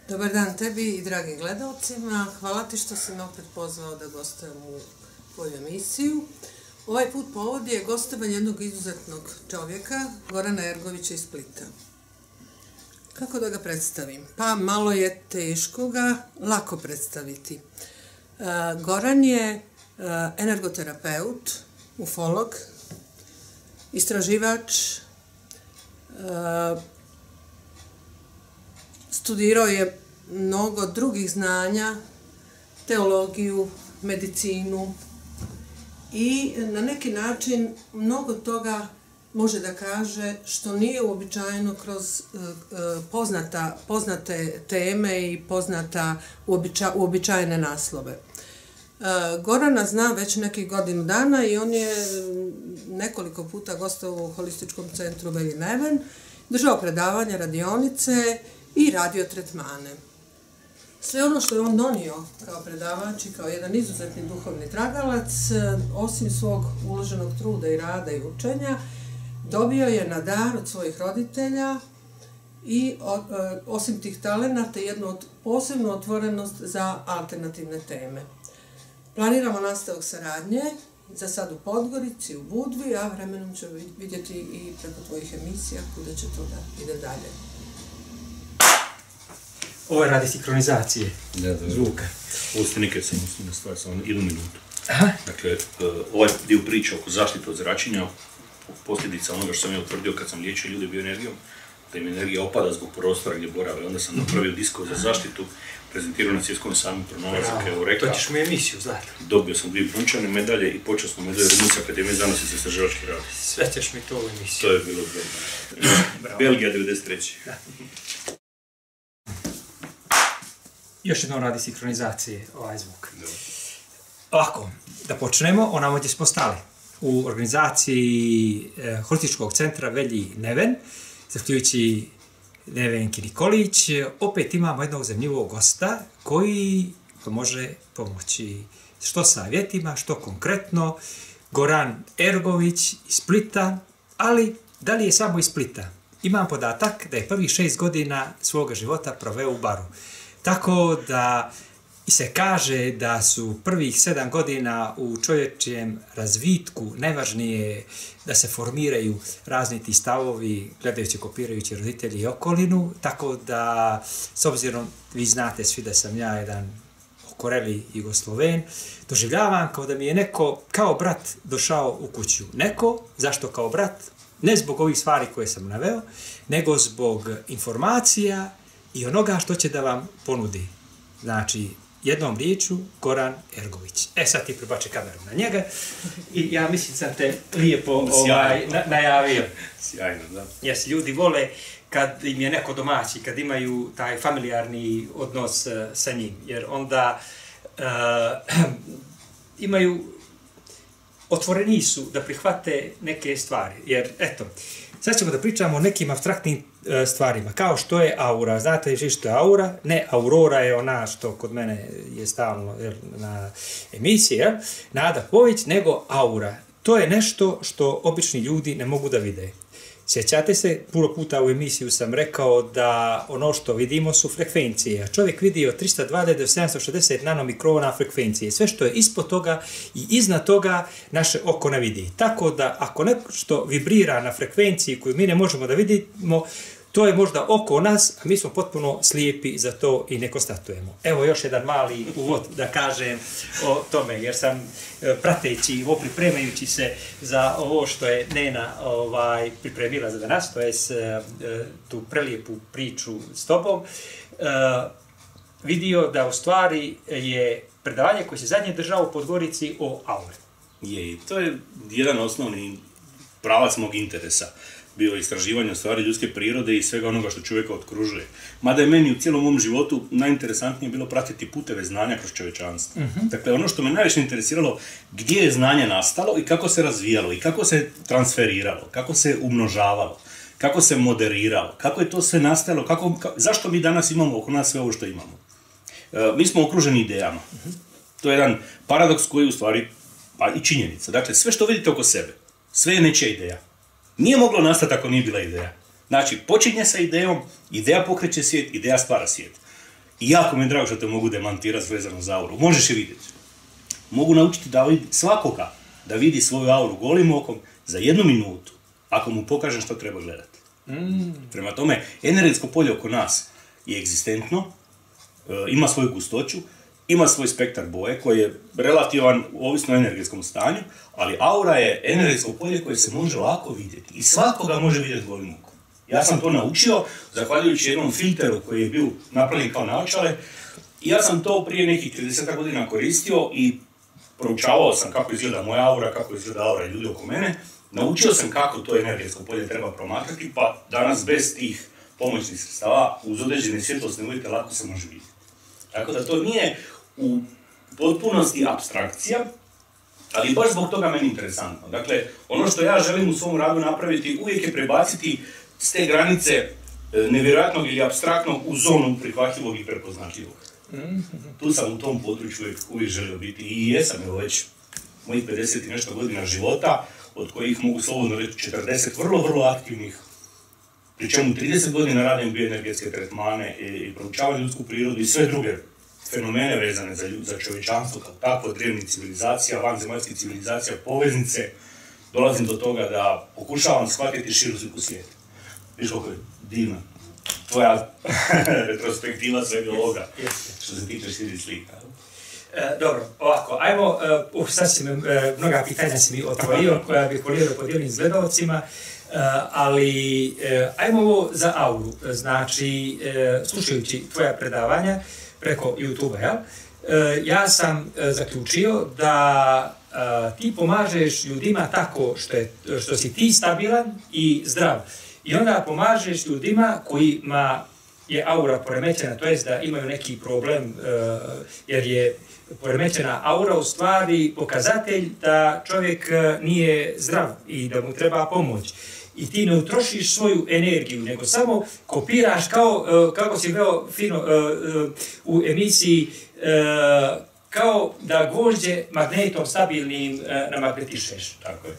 Dobar dan tebi i dragim gledalcima. Hvala ti što si me opet pozvao da gostujem u tvoju emisiju. Ovaj put povod je gostovanje jednog izuzetnog čovjeka, Gorana Ergovića iz Splita. Kako da ga predstavim? Pa malo je teško ga lako predstaviti. Goran je energoterapeut, ufolog, istraživač, studirao je mnogo drugih znanja, teologiju, medicinu i na neki način mnogo toga može da kaže što nije uobičajeno kroz poznate teme i uobičajene naslove. Gorana zna već nekih godinu dana i on je nekoliko puta gostovao u holističkom centru Belji Neven, držao predavanja, radionice i radio tretmane. Sve ono što je on donio kao predavač i kao jedan izuzetni duhovni tragalac, osim svog uloženog truda i rada i učenja, dobio je na dar od svojih roditelja i osim tih talenata jednu posebnu otvorenost za alternativne teme. Planiramo nastavak saradnje, za sad u Podgorici, u Budvi, a vremenom ćemo vidjeti i preko tvojih emisija kuda će to da ide dalje. Ovo je radi sinkronizacije zvuka. Ovo ste nikad sam muslim da stvari, samo jednu minutu. Dakle, ovaj dio priče oko zaštite od zračenja, posljedica onoga što sam ja utvrdio kad sam liječio ljudi bioenergijom, da im energija opada zbog prostora gdje borave. Onda sam napravio disko za zaštitu, prezentirao na svjetskom samom pronalazak, evo rekao. To ćeš mu emisiju, znate. Dobio sam 2 brončane medalje i počasnu medalju Rumunjske akademije znanosti za istraživački rad. Sve ćeš mi to u emisiju. To je bilo dobro. Belgija 93. Još jednom radi sinkronizacije ovaj zvuk. Ovako, da počnemo, onamo gdje smo stali. U organizaciji holističkog centra Belji Neven, zahvaljujući Nevenki Nikolić, opet imamo jednog zanimljivog gosta koji može pomoći što savjetima, što konkretno. Goran Ergović iz Splita, ali da li je samo iz Splita? Imam podatak da je prvih 6 godina svoga života proveo u baru. Tako da se kaže da su prvih 7 godina u čovječijem razvitku najvažnije da se formiraju razni ti stavovi, gledajući, kopirajući roditelji i okolinu, tako da, s obzirom, vi znate svi da sam ja jedan okoreli Jugosloven, doživljavam kao da mi je neko kao brat došao u kuću. Neko, zašto kao brat? Ne zbog ovih stvari koje sam naveo, nego zbog informacija i onoga što će da vam ponudi. Znači, jednom riječu, Goran Ergović. Sad ti prebači kameru na njega i ja mislim sam te lijepo najavio. Sjajno, da. Jes, ljudi vole kad im je neko domaći, kad imaju taj familijarni odnos sa njim, jer onda imaju, otvoreni su da prihvate neke stvari, jer eto, sad ćemo da pričamo o nekim apstraktnim stvarima, kao što je aura. Znate što je aura? Ne, Aurora je ona što kod mene je stalno na emisiji, Nada Pović, nego aura. To je nešto što obični ljudi ne mogu da vide. Sjećate se, puno puta u emisiju sam rekao da ono što vidimo su frekvencije. A čovjek vidi od 320 do 760 nanomikrona frekvencije. Sve što je ispod toga i iznad toga naše oko ne vidi. Tako da ako nešto vibrira na frekvenciji koju mi ne možemo da vidimo, to je možda oko nas, a mi smo potpuno slijepi za to i ne konstatujemo. Evo još jedan mali uvod da kažem o tome, jer sam prateći ovo, pripremajući se za ovo što je Nena pripremila za danas, to je tu prelijepu priču s tobom, vidio da u stvari je predavanje koje se zadnje držao u Podgorici o auri. Je, to je jedan osnovni pravac mog interesa. Bio istraživanje u stvari ljudske prirode i svega onoga što čovjeka okružuje. Mada je meni u cijelom mom životu najinteresantnije bilo pratiti puteve znanja kroz čovječanstvo. Dakle, ono što me najviše interesiralo, gdje je znanje nastalo i kako se razvijalo, i kako se transferiralo, kako se umnožavalo, kako se moderiralo, kako je to sve nastalo, zašto mi danas imamo oko nas sve ovo što imamo. Mi smo okruženi idejama. To je jedan paradoks koji je u stvari, pa i činjenica. Dakle, sve što vidite oko sebe, sve je nečija ideja. Nije moglo nastati ako nije bila ideja. Znači, počinje sa idejom, ideja pokreće svijet, ideja stvara svijet. I jako mi je drago što te mogu demantirati vezano za auru. Možeš je vidjeti. Mogu naučiti da svakoga da vidi svoju auru golim okom za 1 minutu, ako mu pokažem što treba gledati. Prema tome, energetsko polje oko nas je egzistentno, ima svoju gustoću, ima svoj spektar boje koji je relativan ovisno o energetskom stanju, ali aura je energetsko polje koje se može lako vidjeti i svakoga može vidjeti golim okom. Ja sam to naučio zahvaljujući jednom filteru koji je bio napravljen kao naočale i ja sam to prije nekih 30 godina koristio i proučavao sam kako izgleda moja aura, kako izgleda aura ljudi oko mene. Naučio sam kako to energetsko polje treba promatrati, pa danas bez tih pomoćnih sredstava uz određene svjetlosne uvjete lako se može vidjeti. Tako da to nije u potpunosti apstrakcija, ali baš zbog toga meni interesantno. Dakle, ono što ja želim u svom radu napraviti uvijek je prebaciti s te granice nevjerojatnog ili apstraktnog u zonu prihvatljivog i prepoznatljivog. Tu sam u tom području uvijek želio biti i jesam, evo već mojih 50 i nešto godina života, od kojih mogu slobodno reći 40 vrlo aktivnih, pri čemu 30 godina radim bioenergetske tretmane i proučavam ljudsku prirodu i sve druge fenomene vezane za čovječanstvo kao takvo, drevnih civilizacija, vanzemaljskih civilizacija, poveznice, dolazim do toga da pokušavam shvatiti širu sliku svijeta. Viš koliko je divna tvoja retrospektiva svega ovoga, što se tiče širi slika. Dobro, ovako, ajmo, sad si me, mnoga pitanja si mi otvorio, koja bih volio da podijelim s gledalcima, ali ajmo ovo za auru, znači, slušajući tvoja predavanja preko YouTube-a, jel? Ja sam zaključio da ti pomažeš ljudima tako što si ti stabilan i zdrav. I onda pomažeš ljudima kojima je aura poremećena, to jest da imaju neki problem, jer je poremećena aura u stvari pokazatelj da čovjek nije zdrav i da mu treba pomoć. I ti ne utrošiš svoju energiju, nego samo kopiraš kao, kako si veo fino u emisiji, kao da gvožđe magnetom stabilnim namagnetišeš. Tako je.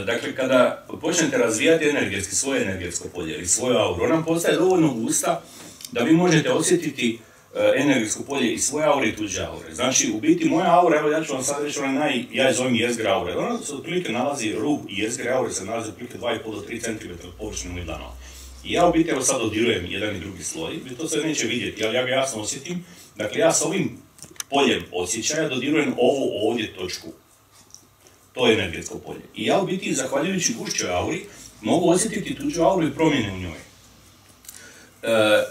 Dakle, kada počnete razvijati energetski, svoje energetsko polje ili svoju auru, ona postaje dovoljno gusta da vi možete osjetiti energetsko polje i svoje aure i tuđe aure. Znači, u biti moja aura, evo ja ću vam sad reći, ja je zovem jezgra aure. Ona se otprilike nalazi, rub jezgre aure se nalazi otprilike 2,5 do 3 cm od površine mojih dlanova. I ja u biti evo sad dodirujem jedan i drugi sloj, vi to sve neće vidjeti, ali ja ga jasno osjetim. Dakle, ja s ovim poljem osjećaja dodirujem ovu ovdje točku. To je energetsko polje. I ja u biti, zahvaljujući gušćoj auri, mogu osjetiti tuđu auru i promjene u njoj.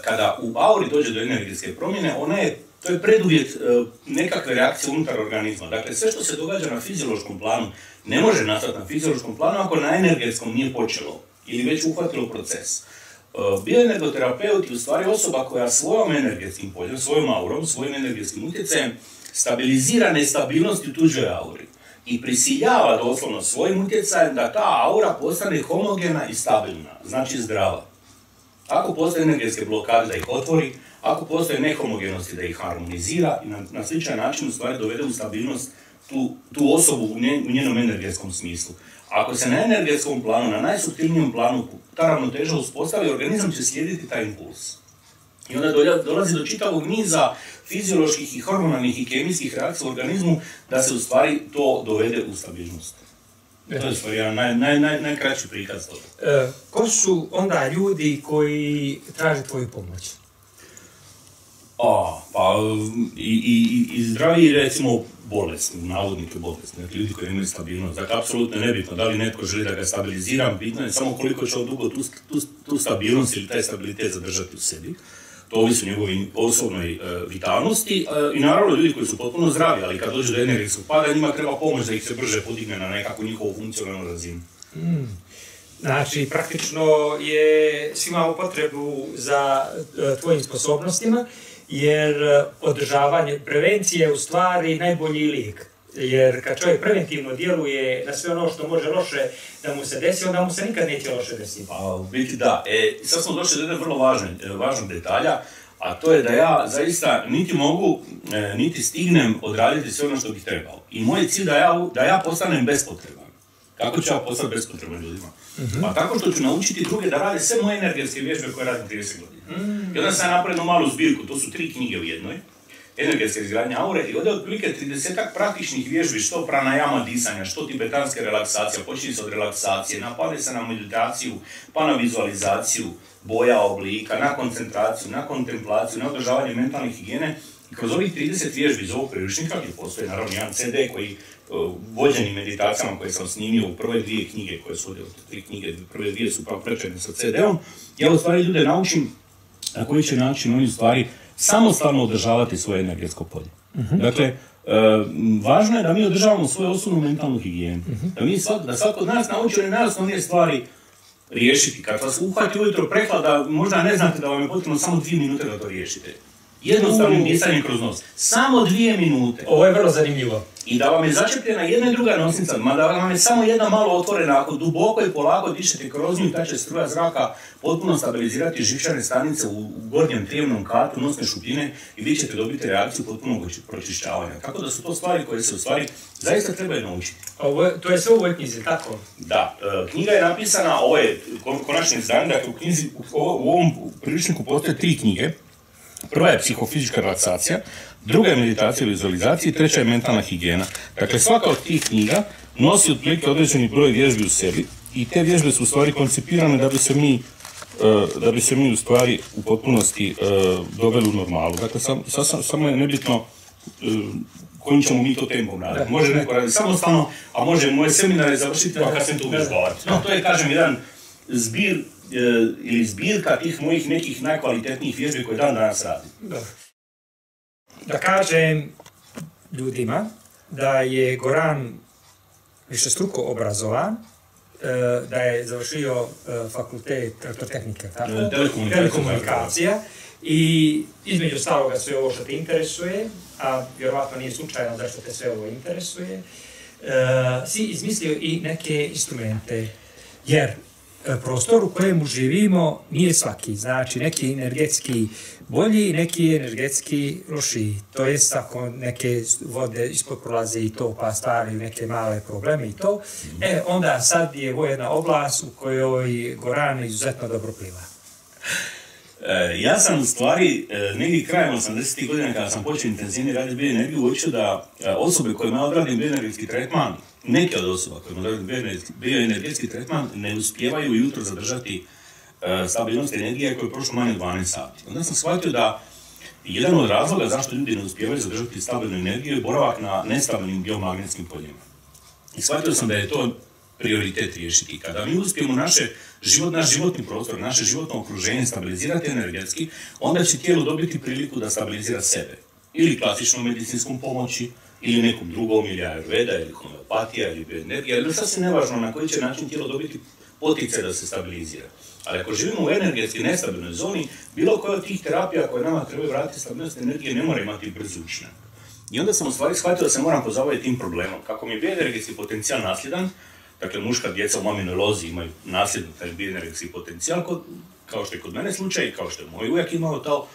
Kada u auri dođe do energetske promjene, to je preduvjet nekakve reakcije unutar organizma. Dakle, sve što se događa na fiziološkom planu ne može nastati na fiziološkom planu ako na energetskom nije počelo ili već uhvatilo proces. Bioenergoterapeut je u stvari osoba koja svojom energetskim poljem, svojom aurom, svojim energetskim utjecajem stabilizira nestabilnost u tuđoj auri i prisiljava doslovno svojim utjecajem da ta aura postane homogena i stabilna, znači zdrava. Ako postoje energetske blokade da ih otvori, ako postoje nehomogenosti da ih harmonizira i na sličan način u stvari dovede u stabilnost tu osobu u njenom energetskom smislu. Ako se na energetskom planu, na najsuptilnijem planu ta ravnoteža uspostavi, organizam će slijediti taj impuls. I onda dolazi do čitavog niza fizioloških i hormonalnih i kemijskih reakcija u organizmu da se u stvari to dovede u stabilnost. To je u stvari najkraći prikaz toga. Ko su onda ljudi koji traže tvoju pomoć? I zdravi, recimo, bolesni, navodnike bolesni, dakle ljudi koji imaju stabilnost. Dakle, apsolutno nebitno da li netko želi da ga stabiliziram, bitno je samo koliko će on dugo tu stabilnost ili taj stabilitet zadržati u sebi. To ovisi o njegovoj osobnoj vitalnosti i naravno ljudi koji su potpuno zdravi, ali kad dođe do energetskog pada, njima treba pomoć da ih se brže podigne na nekakvu njihovu funkcionalnu razinu. Znači, praktično je svi imamo potrebu za tvojim sposobnostima, jer održavanje prevencije je u stvari najbolji lijek. Jer kad čovjek preventivno djeluje na sve ono što može loše da mu se desi, onda mu se nikad neće loše desiti. Pa, u biti da. Sad smo došli do jednog vrlo važnog detalja, a to je da ja zaista niti mogu, niti stignem odraditi sve ono što bih trebao. I moj cilj da ja postanem bespotreban. Kako ću ja postati bespotreban ljudima? Pa tako što ću naučiti druge da rade sve moje energetske vježbe koje radim 30 godina. I onda sam napravio jednu malu zbirku, to su 3 knjige u jednoj. Energetska izgradnja aure i ovdje otprilike 30-ak praktičnih vježbi, što pranajama disanja, što tibetanske relaksacija, počinje se od relaksacije, napade se na meditaciju, pa na vizualizaciju boja, oblika, na koncentraciju, na kontemplaciju, na održavanje mentalne higijene. I kroz ovih 30 vježbi iz ovog priručnika, gdje postoji naravno jedan CD koji vođeni meditacijama koje sam snimio u prve 2 knjige, koje su ovdje od 3 knjige, prve 2 su prečene sa CD-om, ja u stvari ljude naučim na koji će način oni u stvari samostalno održavati svoje energetsko polje. Dakle, važno je da mi održavamo svoju osnovnu mentalnu higijenu. Da svako od nas nauči one najosnovnije stvari riješiti. Kad vas uhvati ujutro prehlada, možda ne znate da vam je potrebno samo 2 minute da to riješite. Jednostavnim disanjem kroz nos. Samo 2 minute. Ovo je vrlo zanimljivo. I da vam je začepljena jedna i druga nosnica, da vam je samo jedna malo otvorena, ako duboko i polako dišete kroz nju, ta će struja zraka potpuno stabilizirati živčane stanice u gornjem trijemnom katu nosne šupljine i vi ćete dobiti reakciju potpunog pročišćavanja. Tako da su to stvari koje se u stvari zaista trebaju naučiti. To je sve u ovoj knjizi, tako? Da, knjiga je napisana, ovo je konačni izdanje, dakle u ovom priručniku postoje 3 knjige. Prva je psihofizička relaksacija, druga je meditacija i vizualizacija i treća je mentalna higijena. Dakle, svaka od tih knjiga nosi otprilike određeni broj vježbi u sebi i te vježbe su u stvari koncipirane da bi se mi u stvari u potpunosti doveli u normalu. Dakle, samo je nebitno kojim ćemo mi to tempom raditi. Može neko raditi samostalno, a može moje seminare završiti kad sam tu uvježbavati. No, to je, kažem, jedan zbir ili zbirka tih mojih nekih najkvalitetnijih vježbi koje dan danas radim. Da kažem ljudima da je Goran višestruko obrazovan, da je završio fakultet elektrotehnike, telekomunikacija i između ostaloga sve ovo što te interesuje, a vjerovatno nije slučajno zašto te sve ovo interesuje, si izmislio i neke instrumente, jer prostor u kojemu živimo nije svaki, znači neki energetski bolji, neki energetski lošiji. To jest ako neke vode ispod prolaze i to pa stvaraju neke male probleme i to, onda sad je ovo jedna oblast u kojoj Goran izuzetno dobro pliva. Ja sam u stvari negdje krajem 80. godina kada sam počeo intenzivnije raditi bioenergiju uočio da osobe kojima odradim bioenergetski tretman, neke od osoba kojima odradim bioenergetski tretman ne uspijevaju jutro zadržati stabilnost energije koja je prošlo manje od 12 sati. Onda sam shvatio da jedan od razloga zašto ljudi ne uspijevaju zadržati stabilnu energiju je boravak na nestabilnim geomagnetskim poljima. I shvatio sam da je to prioritet riješiti. Kada mi uspijemo naš životni prostor, naše životno okruženje stabilizirati energetski, onda će tijelo dobiti priliku da stabilizira sebe. Ili klasičnom medicinskom pomoći, ili nekom drugom, ili ajurveda, ili homeopatija, ili bioenergija, ili sasvim nevažno na koji će način tijelo dobiti poticaj da se stabilizira. Ali ako živimo u energetski nestabilnoj zoni, bilo koja od tih terapija koje nama trebaju vratiti stabilnost energije ne mora imati brzi učinak. I onda sam u stvari shvatio da se moram pozabaviti tim problemom. Kako mi je bioenergetski potencijal nasljedan, dakle muška djeca u maminoj lozi imaju nasljedno taj bioenergetski potencijal, kao što je kod mene slučaj, kao što je moj ujak imao to,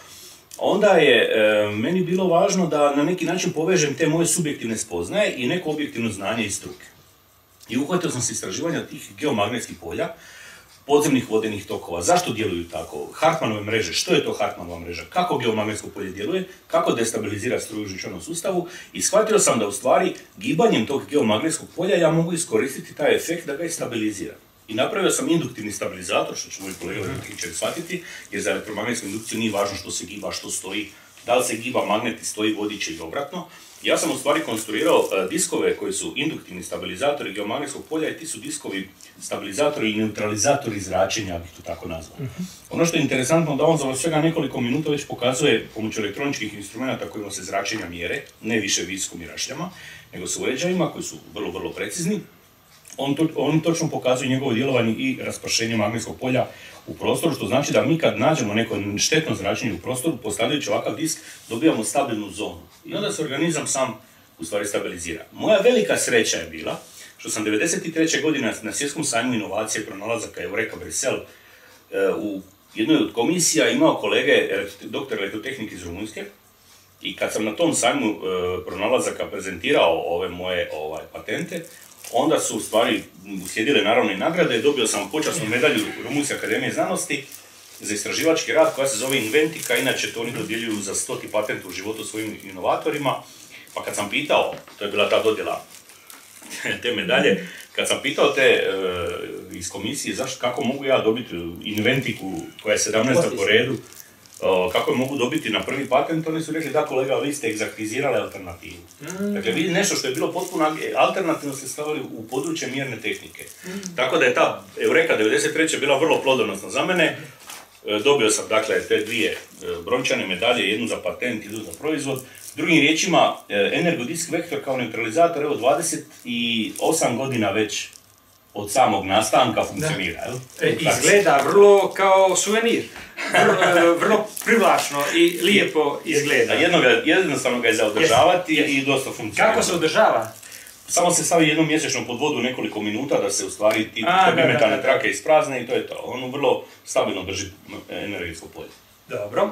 onda je meni bilo važno da na neki način povežem te moje subjektivne spoznaje i neko objektivno znanje iz struke. I uhvatio sam se istraživanja tih geomagnetskih polja, podzemnih vodenih tokova. Zašto djeluju tako? Hartmanove mreže. Što je to Hartmanova mreža? Kako geomagnetsko polje djeluje? Kako destabilizira struju u živčanom sustavu? I shvatio sam da u stvari gibanjem tog geomagnetskog polja ja mogu iskoristiti taj efekt da ga stabiliziram. I napravio sam induktivni stabilizator, što će moji kolega električari shvatiti, jer za elektromagnetsku indukciju nije važno što se giba, što stoji, da li se giba magnet i stoji vodič ili obratno. Ja sam u stvari konstruirao diskove koji su induktivni stabilizatori geomagnetskog polja i ti su diskovi stabilizatori i neutralizatori zračenja, ja bih to tako nazvao. Ono što je interesantno da on za svega nekoliko minuta već pokazuje pomoću elektroničkih instrumenta kojima se zračenja mjere, ne više viskom i rašljama, nego su uređajima koji su vrlo, vrlo precizni. Oni točno pokazuju njegovo djelovanje i raspršenje magnetskog polja u prostoru, što znači da mi kad nađemo neko štetno zračenje u prostoru, postavljajući ovakav disk, dobijamo stabilnu zonu. I onda se organizam sam u stvari stabilizira. Moja velika sreća je bila što sam 1993. godine na Svjetskom sajmu inovacije pronalazaka Eureka Brisel u jednoj od komisija imao kolege, doktor elektrotehnike iz Rumunjske, i kad sam na tom sajmu pronalazaka prezentirao ove moje patente, onda su u stvari uslijedile naravno i nagrade. Dobio sam počasnu medalju Rumunjske akademije znanosti za istraživački rad koja se zove Inventika, inače to oni dodjeljuju za 100. patent u životu svojim inovatorima. Pa kad sam pitao, to je bila ta dodjela te medalje, kad sam pitao te iz komisije kako mogu ja dobiti Inventiku koja je 17. po redu, kako je mogu dobiti na prvi patent, oni su rekli da kolega, vi ste egzaktizirali alternativu. Dakle, vidi nešto što je bilo potpuno alternativno ste stavili u područje mjerne tehnike. Tako da je ta Eureka 93. bila vrlo plodonosna za mene. Dobio sam, dakle, te dvije brončane medalje, jednu za patent, jednu za proizvod. Drugim riječima, energodisk vektor kao neutralizator, evo 28 godina već od samog nastanka funkcionira. Izgleda vrlo kao suvenir. Vrlo privlačno i lijepo izgleda. Jednostavno ga je za održavati i dosta funkcionira. Kako se održava? Samo se stavi jednom mjesečno pod vodu nekoliko minuta da se u stvari ti bimetalne trake isprazne i to je to. Ono vrlo stabilno drži energetsko polje. Dobro.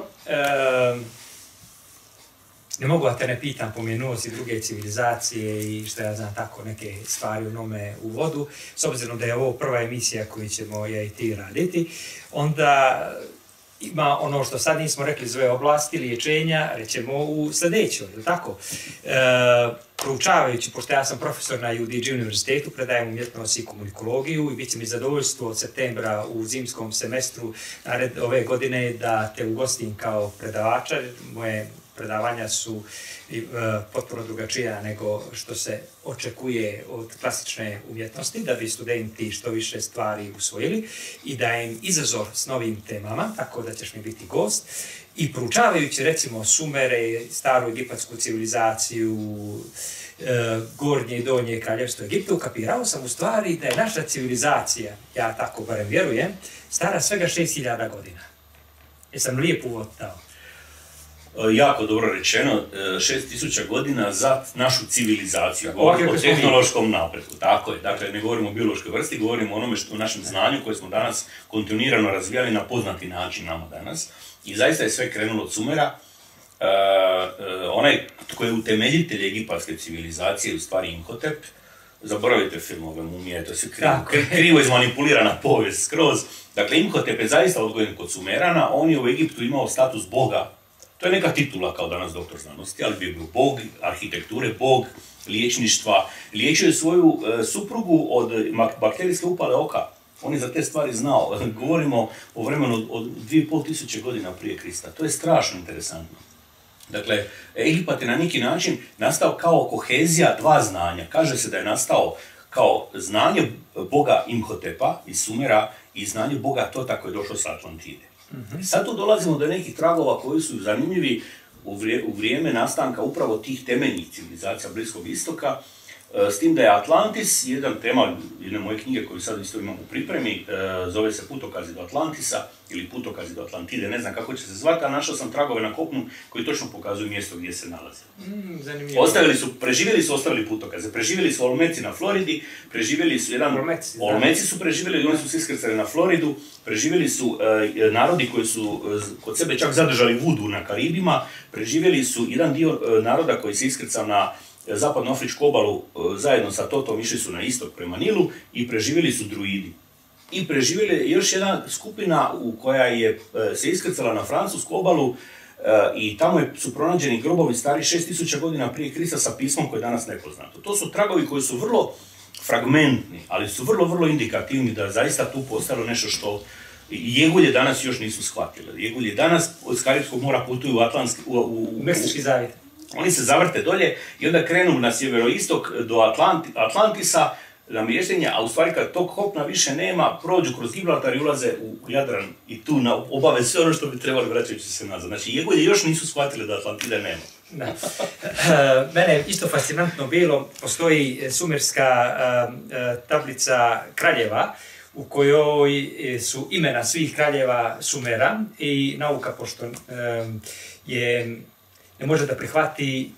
Ne mogu da te ne pitam, pomenuo si druge civilizacije i što ja znam tako neke stvari u nome u vodu. S obzirom da je ovo prva emisija koju ćemo ja i ti raditi, onda ima ono što sad nismo rekli zove oblasti liječenja, rećemo u sljedećoj, je li tako? Proučavajući, pošto ja sam profesor na UDG univerzitetu, predajem umjetnost i komunikologiju i bit će mi zadovoljstvo od septembra u zimskom semestru ove godine da te ugostim kao predavača. Moje predavanja su potpuno drugačija nego što se očekuje od klasične umjetnosti, da bi studenti što više stvari usvojili i da im izazov s novim temama, tako da ćeš mi biti gost. I proučavajući recimo Sumere, staru egipatsku civilizaciju, gornje i donje kraljevstvo Egipta, kapirao sam u stvari da je naša civilizacija, ja tako barem vjerujem, stara svega 6000 godina. Jesam lijep uvod dao? Jako dobro rečeno, 6000 godina za našu civilizaciju. Govorimo o tehnološkom napretku, tako je. Dakle, ne govorimo o biološkoj vrsti, govorimo o onome o našem znanju koje smo danas kontinuirano razvijali na poznati način nama danas. I zaista je sve krenulo od Sumera. Onaj koji je utemeljitelj egipatske civilizacije, u stvari Imhotep, zaboravite filmove, mumije, to je sve krivo izmanipulirana povijest skroz. Dakle, Imhotep je zaista odgojen kod Sumerana, on je u Egiptu imao status boga. To je neka titula kao danas doktor znanosti, ali bi bio bog arhitekture, bog liječništva. Liječio je svoju suprugu od bakterijske upale oka. On je za te stvari znao. Govorimo o vremenu od 2500 godina prije Krista. To je strašno interesantno. Dakle, Egipat je na neki način nastao kao kohezija dva znanja. Kaže se da je nastao kao znanje boga Imhotepa iz Sumera i znanje boga Tota koji je došao sa Atlantide. Sad tu dolazimo do nekih tragova koji su zanimljivi u vrijeme nastanka upravo tih temeljnih civilizacija Bliskog istoka, s tim da je Atlantis, jedan tema jedne moje knjige koju sad isto imam u pripremi, zove se Putokazi do Atlantisa ili Putokazi do Atlantide, ne znam kako će se zvati, a našao sam tragove na kopnu koji točno pokazuju mjesto gdje se nalaze. Preživjeli su, ostavili putokaze, preživjeli su Olmeci na Floridi, preživjeli su Olmeci su preživjeli i oni su se iskrcali na Floridu, preživjeli su narodi koji su kod sebe čak zadržali vudu na Karibima, preživjeli su jedan dio naroda koji se iskrcao na zapadnoafričku obalu zajedno sa Totom, išli su na istok prema Nilu i preživjeli su druidi. I preživjeli još jedna skupina koja je se iskrcala na francusku obalu i tamo su pronađeni grobovi stari 6000 godina prije Krista sa pismom koje je danas nepoznato. To su tragovi koji su vrlo fragmentni, ali su vrlo, vrlo indikativni da zaista tu postalo nešto što Jegulje danas još nisu shvatile. Jegulje danas od Karibskog mora putuju u Meksički zavjet. Oni se zavrte dolje i onda krenu na sjeveroistok do Atlantisa namještenja, a u stvari kad tog kopna više nema, prođu kroz Gibraltar i ulaze u Jadran i tu obave sve ono što bi trebali vraćajući se nazad. Znači, Jegulje još nisu shvatili da Atlantide nema. Da. Mene je isto fascinantno bilo, postoji sumerska tablica kraljeva u kojoj su imena svih kraljeva Sumera i nauka, pošto ne može da prihvati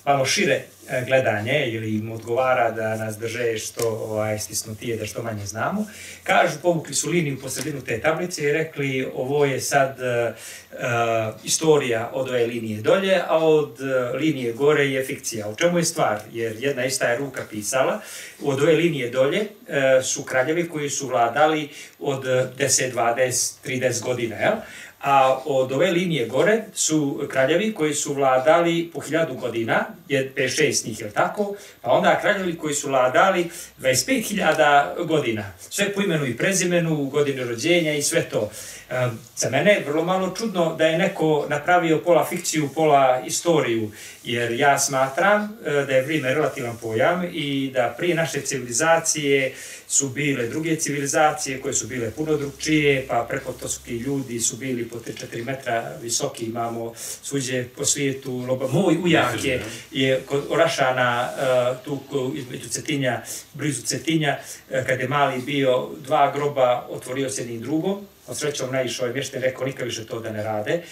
malo šire gledanje ili im odgovara da nas drže što stisnutije, da što manje znamo. Kažu, povukli su liniju po sredinu te tablice i rekli ovo je sad istorija od ove linije dolje, a od linije gore je fikcija. U čemu je stvar? Jer jedna ista je ruka pisala. Od ove linije dolje su kraljevi koji su vladali od 10, 20, 30 godina, jel? A od ove linije gore su kraljevi koji su vladali po 1000 godina, 5-6 njih, je li tako? Pa onda kraljevi koji su vladali 25.000 godina. Sve po imenu i prezimenu, godine rođenja i sve to. Za mene je vrlo malo čudno da je neko napravio pola fikciju, pola istoriju, jer ja smatram da je vrijeme relativan pojam i da prije naše civilizacije su bile druge civilizacije koje su bile puno drugčije, pa prepotoski ljudi su bili po 3-4 metra visoki, imamo svuđe po svijetu. Moj ujak je kod Orašana, tu između Cetinja, blizu Cetinja, kad je mali bio, 2 groba otvorio se jednim drugom. Od srećom naišao je mješten, rekao nikad više to da ne rade.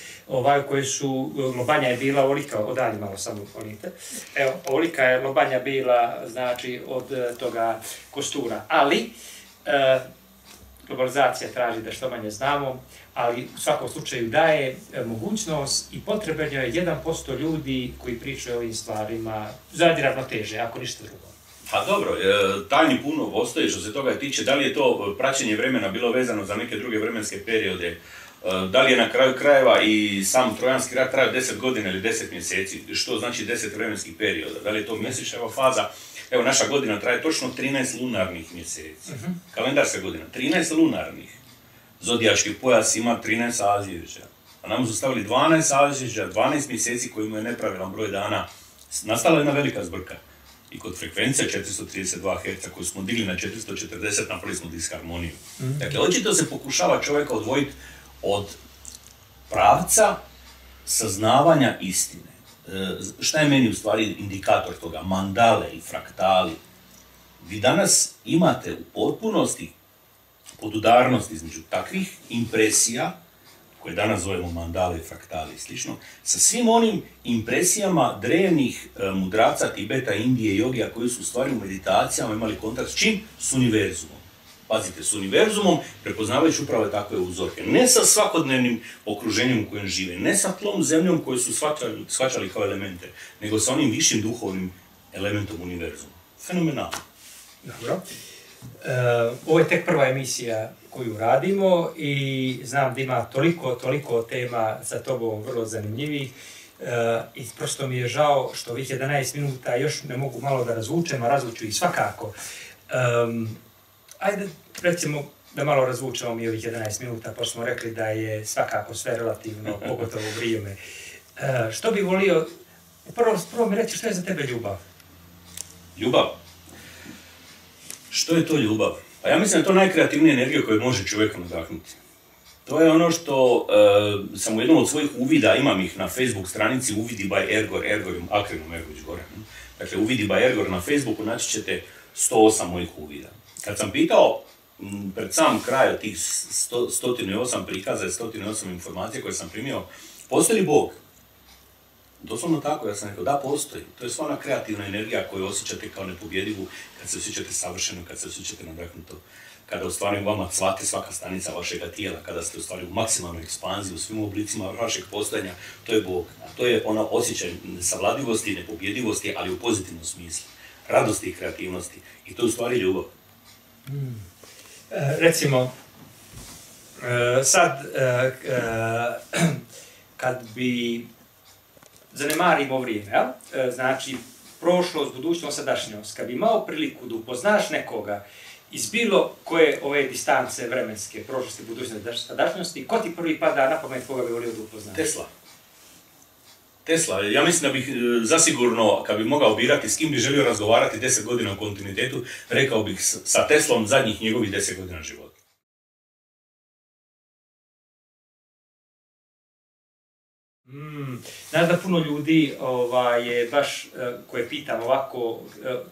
Koje su, lobanja je bila ovolika, odalje malo samo polite. Evo, ovolika je lobanja bila, znači, od toga kostura. Ali, globalizacija traži da što manje znamo, ali u svakom slučaju daje mogućnost i potreban je 1% ljudi koji pričaju o ovim stvarima zaradi ravnoteže, ako ništa drugo. Pa dobro, tajni puno postoji što se toga tiče, da li je to praćenje vremena bilo vezano za neke druge vremenske periode, da li je na kraju krajeva i sam Trojanski rat trajao 10 godina ili 10 mjeseci, što znači 10 vremenskih perioda, da li je to mjesečna faza. Evo, naša godina traje točno 13 lunarnih mjeseci, kalendarska godina, 13 lunarnih. Zodijački pojas ima 13 sazivlja, a nam su stavili 12 sazivlja, 12 mjeseci koji imaju nepravilan broj dana. Nastala je jedna velika zbrka. I kod frekvencije 432 Hz koju smo digli na 440, napravili smo disharmoniju. Dakle, očito se pokušava čovjeka odvojiti od pravca saznavanja istine. Šta je meni u stvari indikator toga? Mandale i fraktali. Vi danas imate u potpunosti podudarnost između takvih impresija, koje danas zovemo mandale i fraktali i slično, sa svim onim impresijama drevnih mudraca Tibeta, Indije i jogija koji su u stvari u meditacijama imali kontakt s čim? S univerzumom. Pazite, s univerzumom prepoznavajući upravo takve uzorke. Ne sa svakodnevnim okruženjem u kojem žive, ne sa tlom zemljom koju su shvaćali kao elemente, nego sa onim višim duhovnim elementom univerzuma. Fenomenalno. Dobro. Ovo je tek prva emisija koju radimo i znam da ima toliko tema sa tobom vrlo zanimljivih i prosto mi je žao što ovih 11 minuta još ne mogu malo da razvučem, a razvuču ih svakako. Ajde, recimo da malo razvučemo mi ovih 11 minuta, pošto smo rekli da je svakako sve relativno, pogotovo vrijeme. Što bi volio, prvo mi reći što je za tebe ljubav? Ljubav? Što je to ljubav? Pa ja mislim da je to najkreativnija energija koju može čovjeka nadahnuti. To je ono što sam u jednom od svojih uvida, imam ih na Facebook stranici Uvidi by Ergor, Ergorom, Akrenom Ergović gore. Dakle, Uvidi by Ergor na Facebooku naći ćete 108 mojih uvida. Kad sam pitao pred sam kraj od tih 108 prikaza i 108 informacija koje sam primio, postoji li Bog? Doslovno tako, ja sam rekao, da, postoji. To je sva ona kreativna energija koju osjećate kao nepobjedivu, kad se osjećate savršeno, kad se osjećate nadahnuto, kada u stvari u vama cvate svaka stanica vašega tijela, kada ste u stvari u maksimalnoj ekspanziji, u svim oblicima vašeg postojanja, to je Bog. A to je ono osjećaj savladivosti, nepobjedivosti, ali u pozitivnom smislu. Radosti i kreativnosti. I to je u stvari ljubav. Recimo, sad, kad bi zanemarimo vrijeme, znači prošlost, budućnost, sadašnjost, kad bi imao priliku da upoznaš nekoga iz bilo koje ove distance vremenske, prošlosti, budućnosti, sadašnjosti, ko ti prvi pada na pamet koga bi volio da upoznaš? Tesla. Ja mislim da bih zasigurno, kad bi mogao birati s kim bi želio razgovarati 10 godina u kontinuitetu, rekao bih sa Teslom zadnjih njegovih 10 godina života. Znaš da puno ljudi je baš, koje pitam ovako,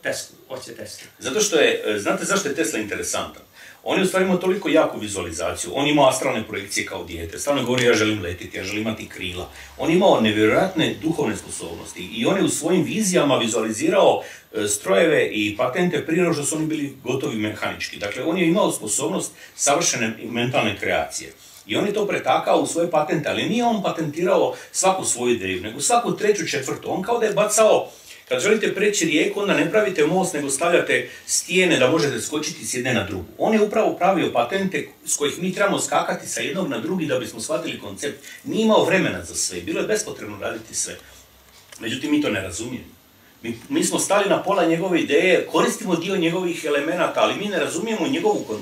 Teslu, hoće Teslu. Zato što je, znate zašto je Tesla interesantan? On je u stvari imao toliko jaku vizualizaciju, on imao astralne projekcije kao dijete, stalno govori ja želim letiti, ja želim imati krila. On je imao nevjerojatne duhovne sposobnosti i on je u svojim vizijama vizualizirao strojeve i patente prije nego što su oni bili gotovi mehanički. Dakle, on je imao sposobnost savršene mentalne kreacije. I on je to pretakao u svoje patente, ali nije on patentirao svaku svoju ideju, nego svaku treću, četvrtu. On kao da je bacao, kad želite preći rijeku, onda ne pravite most, nego stavljate stijene da možete skočiti s jedne na drugu. On je upravo pravio patente s kojih mi trebamo skakati sa jednog na drugi da bismo shvatili koncept. Nije imao vremena za sve, bilo je bespotrebno raditi sve. Međutim, mi to ne razumijemo. Mi smo stali na pola njegove ideje, koristimo dio njegovih elemenata, ali mi ne razumijemo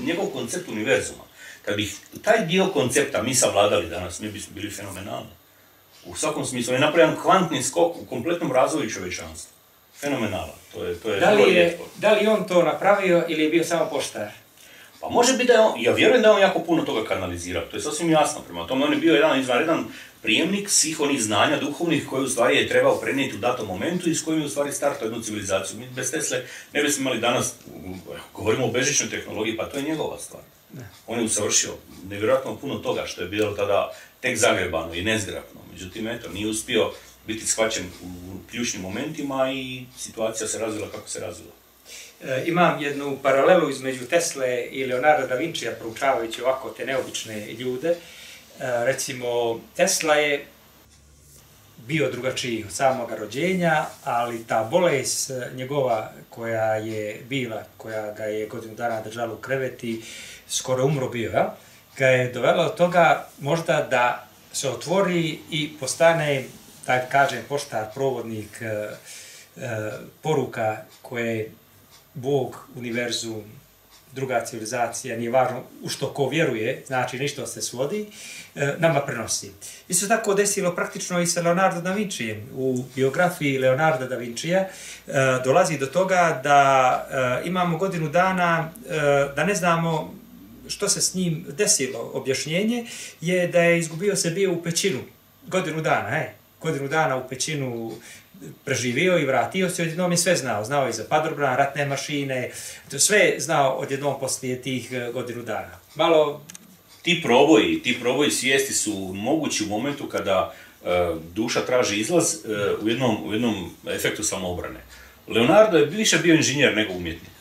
njegov koncept univerzuma. Kad bi taj dio koncepta mi savladali danas, mi bismo bili fenomenalni. U svakom smislu, on je napravio kvantni skok u kompletnom razvoju čovječanstva. Fenomenalan. To je da li on to napravio ili je bio samo poštar? Pa može biti da je on, ja vjerujem da je on jako puno toga kanalizirao, to je sasvim jasno. Prema tome, on je bio jedan izvanredan prijemnik svih onih znanja duhovnih koje u stvari je trebao prenijeti u datom momentu i s kojim je u stvari startao jednu civilizaciju. Mi bez Tesle ne bismo imali danas, govorimo o bežičnoj tehnologiji, pa to je njegova stvar. On je usavršio nevjerojatno puno toga što je bilo tada tek zagrebano i nezgrapno. Međutim, eto, nije uspio biti shvaćen u ključnim momentima i situacija se razvila kako se razvila. Imam jednu paralelu između Tesle i Leonarda da Vincija, proučavajući ovako te neobične ljude. Recimo, Tesla je bio drugačiji od samoga rođenja, ali ta bolest njegova koja je bila, koja ga je godinu dana držala u kreveti, skoro umro bio, ja? Ga je dovela od toga možda da se otvori i postane, da kažem, poštar, provodnik poruka koje Bog, univerzum, druga civilizacija, nije važno u što ko vjeruje, znači ništa se svodi, nama prenosi. Isto tako desilo praktično i sa Leonardo da Vincijem. U biografiji Leonarda da Vincija dolazi do toga da imamo godinu dana, da ne znamo što se s njim desilo. Objašnjenje je da je izgubio se bio u pećinu. Godinu dana u pećinu preživio i vratio se, odjednom je sve znao. Znao je za padobran, ratne mašine, sve znao odjednom poslije tih godinu dana. Malo... Ti proboji svijesti su mogući u momentu kada duša traži izlaz u jednom efektu samoobrane. Leonardo je više bio inženjer nego umjetnik.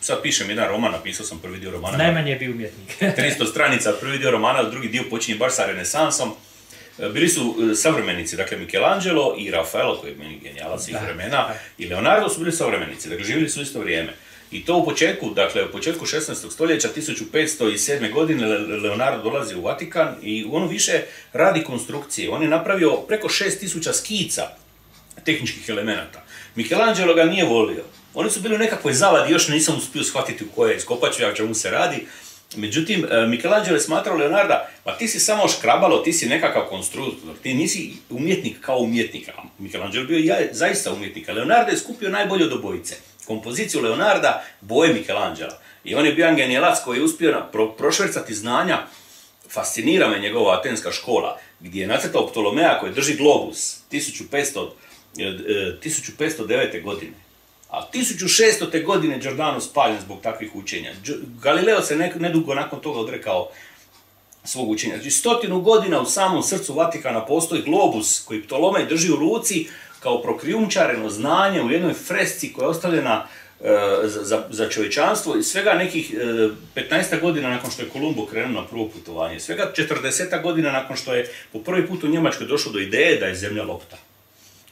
Sad pišem jedan roman, napisao sam prvi dio romana. Najmanje je bio umjetnik. 300 stranica, prvi dio romana, drugi dio počinje baš sa renesansom. Bili su savremenici, dakle Michelangelo i Rafaelo, koji je meni genijalac svih vremena, i Leonardo su bili savremenici, dakle živjeli su isto vrijeme. I to u početku 16. stoljeća, 1507. godine, Leonardo dolazi u Vatikan i on više radi konstrukcije. On je napravio preko 6000 skica tehničkih elemenata. Michelangelo ga nije volio. Oni su bili u nekakvoj zavadi, još nisam uspio shvatiti u kojoj iskopaču, o čemu se radi. Međutim, Michelangelo je smatrao Leonarda, pa ti si samo škrabalo, ti si nekakav konstruktor, ti nisi umjetnik kao umjetnika. Michelangelo bio zaista umjetnik, a Leonardo je skupio najbolje od obojice. Kompoziciju Leonarda, boje Michelangela. I on je bio genijalac koji je uspio prošvercati znanja. Fascinira me njegova atenska škola, gdje je nacrtao Ptolomeja koji drži globus 1509. godine. A 1600. godine Giordano spaljen zbog takvih učenja. Galileo se nedugo nakon toga odrekao svog učenja. Znači 100 godina u samom srcu Vatikana postoji globus koji Ptolomej drži u ruci kao prokrijumčareno znanje u jednoj fresci koja je ostavljena za čovječanstvo i svega nekih 15 godina nakon što je Kolumbo krenuo na prvo putovanje. Svega 40 godina nakon što je po prvi put u Njemačkoj došlo do ideje da je zemlja lopta.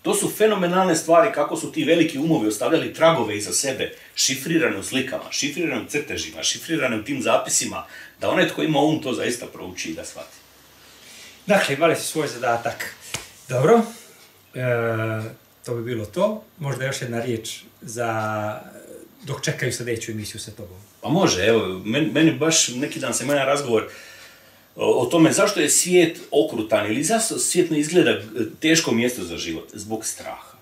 To su fenomenalne stvari kako su ti veliki umovi ostavljali tragove iza sebe, šifrirane u slikama, šifrirane u crtežima, šifrirane u tim zapisima, da onaj tko ima to zaista prouči i da shvati. Dakle, imali su svoj zadatak. Dobro, to bi bilo to. Možda još jedna riječ za dok čekaju sljedeću emisiju sa tobom. Pa može, evo, meni baš neki dan sam imao razgovor o tome zašto je svijet okrutan ili zašto svijet ne izgleda teško mjesto za život, zbog straha.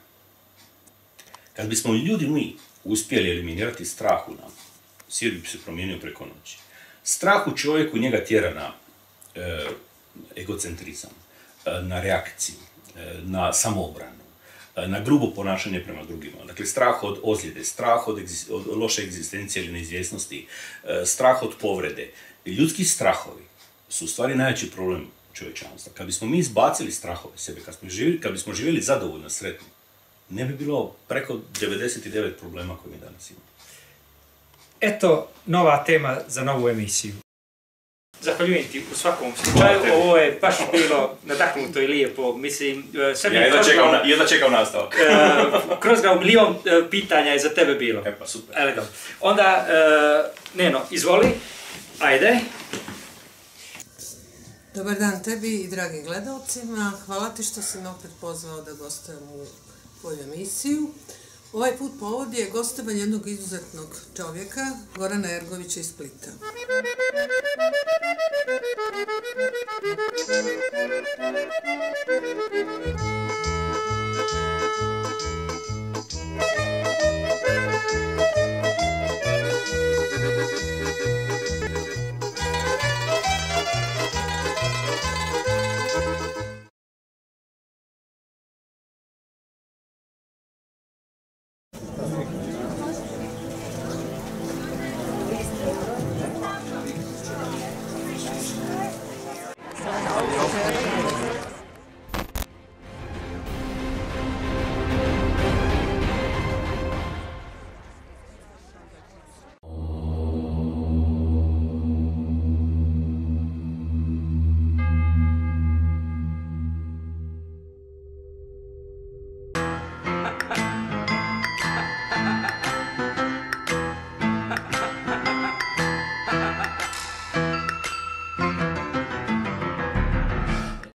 Kad bismo ljudi mi uspjeli eliminirati strah u nama, svijet bi se promijenio preko noći. Strah u čovjeku njega tjera na egocentrizam, na reakciju, na samoobranu, na grubo ponašanje prema drugima. Dakle, strah od ozljede, strah od loše egzistencije ili neizvjesnosti, strah od povrede. Ljudski strahovi su u stvari najveći problem čovječanstva. Kad bismo mi izbacili strahove sebe, kad bismo živjeli zadovoljno, sretno, ne bi bilo preko 99 problema koje mi danas imamo. Eto, nova tema za novu emisiju. Zahvaljujem ti u svakom slučaju, ovo je baš bilo nadahnuto i lijepo, mislim... Jedva čekam nastavak. Kroz ga milion pitanja je za tebe bilo. E pa super. Elegant. Onda, Neno, izvoli, ajde. Dobar dan tebi i dragim gledalcima. Hvala ti što si me opet pozvao da gostujem u tvoju emisiju. Ovaj put povod je gostovanje jednog izuzetnog čovjeka, Gorana Ergovića iz Splita.